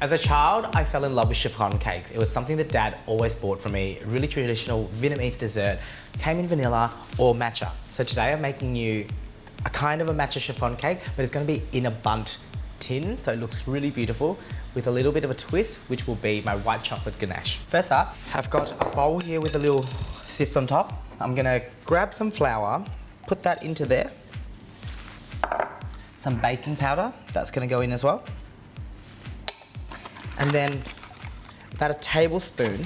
As a child, I fell in love with chiffon cakes. It was something that Dad always bought for me. Really traditional Vietnamese dessert. Came in vanilla or matcha. So today I'm making you a kind of a matcha chiffon cake, but it's going to be in a bundt tin, so it looks really beautiful with a little bit of a twist, which will be my white chocolate ganache. First up, I've got a bowl here with a little sieve on top. I'm going to grab some flour, put that into there. Some baking powder, that's going to go in as well. And then about a tablespoon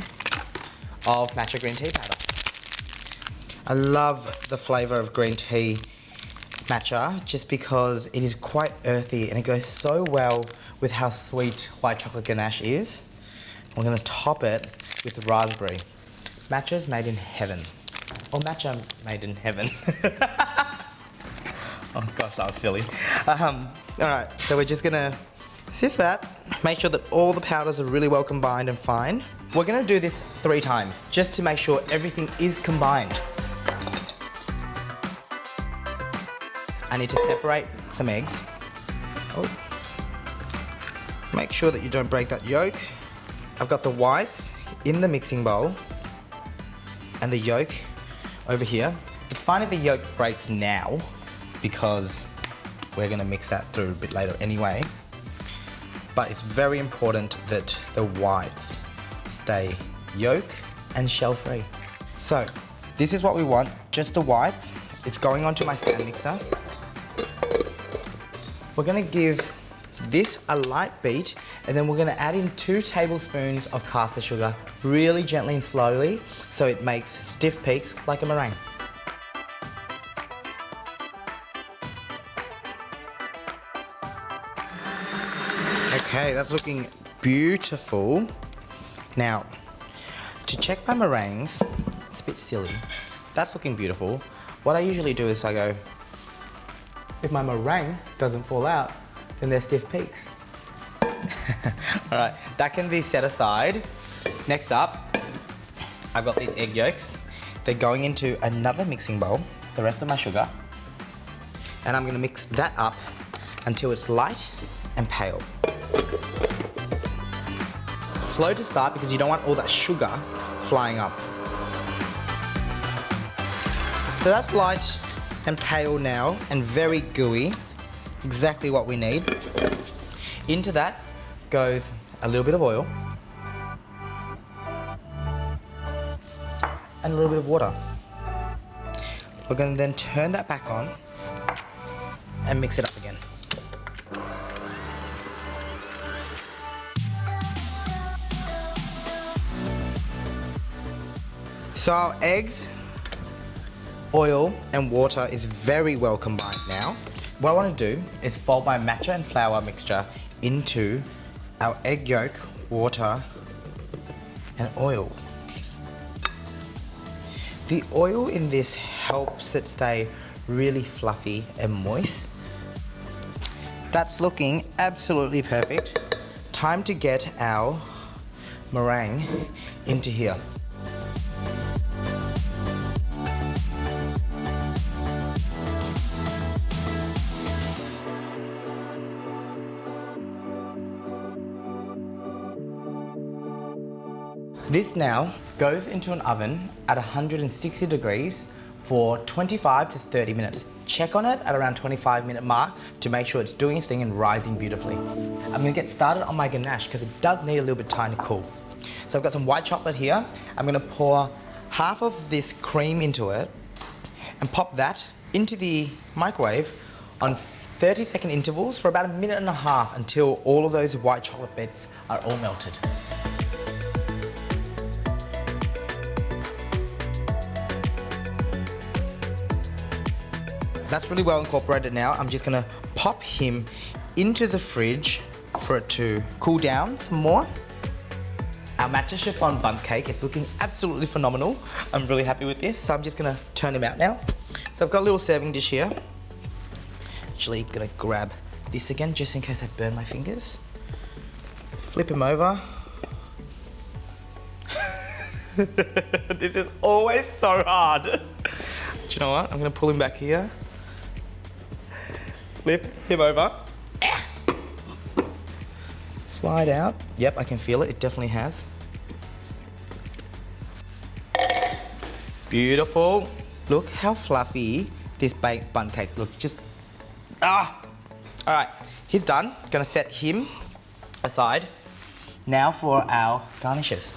of matcha green tea powder. I love the flavour of green tea matcha just because it is quite earthy and it goes so well with how sweet white chocolate ganache is. We're going to top it with raspberry. Matcha's made in heaven. Or matcha made in heaven. Oh gosh, that was silly. Alright, so we're just going to sift that. Make sure that all the powders are really well combined and fine. We're going to do this 3 times just to make sure everything is combined. I need to separate some eggs. Oh. Make sure that you don't break that yolk. I've got the whites in the mixing bowl and the yolk over here. It's fine if the yolk breaks now because we're going to mix that through a bit later anyway. But it's very important that the whites stay yolk and shell free. So this is what we want, just the whites. It's going onto my stand mixer. We're going to give this a light beat and then we're going to add in 2 tablespoons of caster sugar, really gently and slowly, so it makes stiff peaks like a meringue. Okay, that's looking beautiful. Now, to check my meringues, it's a bit silly. That's looking beautiful. What I usually do is I go, if my meringue doesn't fall out, then they're stiff peaks. All right, that can be set aside. Next up, I've got these egg yolks. They're going into another mixing bowl, the rest of my sugar. And I'm gonna mix that up until it's light and pale. Slow to start because you don't want all that sugar flying up. So that's light and pale now and very gooey. Exactly what we need. Into that goes a little bit of oil and a little bit of water. We're going to then turn that back on and mix it up again. So our eggs, oil and water is very well combined now. What I want to do is fold my matcha and flour mixture into our egg yolk, water and oil. The oil in this helps it stay really fluffy and moist. That's looking absolutely perfect. Time to get our meringue into here. This now goes into an oven at 160 degrees for 25 to 30 minutes. Check on it at around 25-minute mark to make sure it's doing its thing and rising beautifully. I'm going to get started on my ganache because it does need a little bit of time to cool. So I've got some white chocolate here. I'm going to pour half of this cream into it and pop that into the microwave on 30-second intervals for about 1.5 minutes until all of those white chocolate bits are all melted. That's really well incorporated now. I'm just gonna pop him into the fridge for it to cool down some more. Our matcha chiffon bundt cake is looking absolutely phenomenal. I'm really happy with this, so I'm just gonna turn him out now. So I've got a little serving dish here. Actually gonna grab this again just in case I burn my fingers. Flip him over. This is always so hard. Do you know what? I'm gonna pull him back here. Flip him over. slide out. Yep, I can feel it. It definitely has. Beautiful. Look how fluffy this baked bun cake looks. Just, All right, he's done. Gonna set him aside. Now for our garnishes.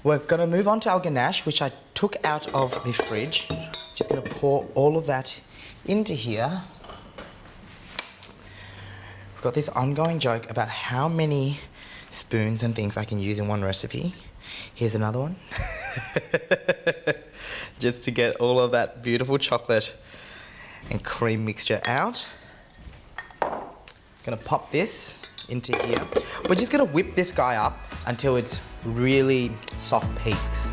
We're gonna move on to our ganache, which I took out of the fridge. Just gonna pour all of that into here. We've got this ongoing joke about how many spoons and things I can use in one recipe. Here's another one. Just to get all of that beautiful chocolate and cream mixture out. Gonna pop this into here. We're just gonna whip this guy up until it's really soft peaks.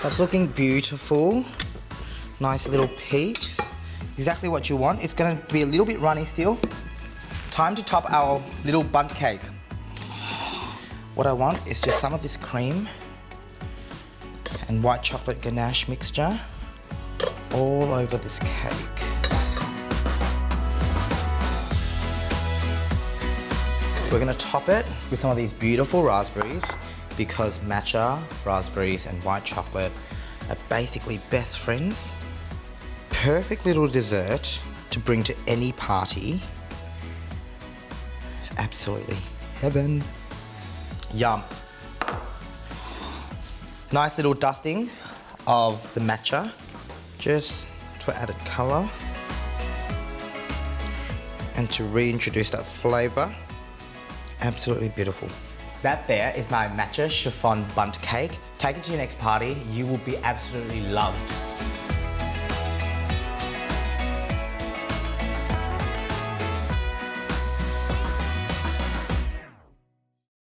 That's looking beautiful. Nice little peaks. Exactly what you want. It's gonna be a little bit runny still. Time to top our little bundt cake. What I want is just some of this cream and white chocolate ganache mixture all over this cake. We're gonna top it with some of these beautiful raspberries because matcha, raspberries and white chocolate are basically best friends. Perfect little dessert to bring to any party. It's absolutely heaven. Yum. Nice little dusting of the matcha, just for added colour and to reintroduce that flavour. Absolutely beautiful. That there is my matcha chiffon bundt cake. Take it to your next party. You will be absolutely loved.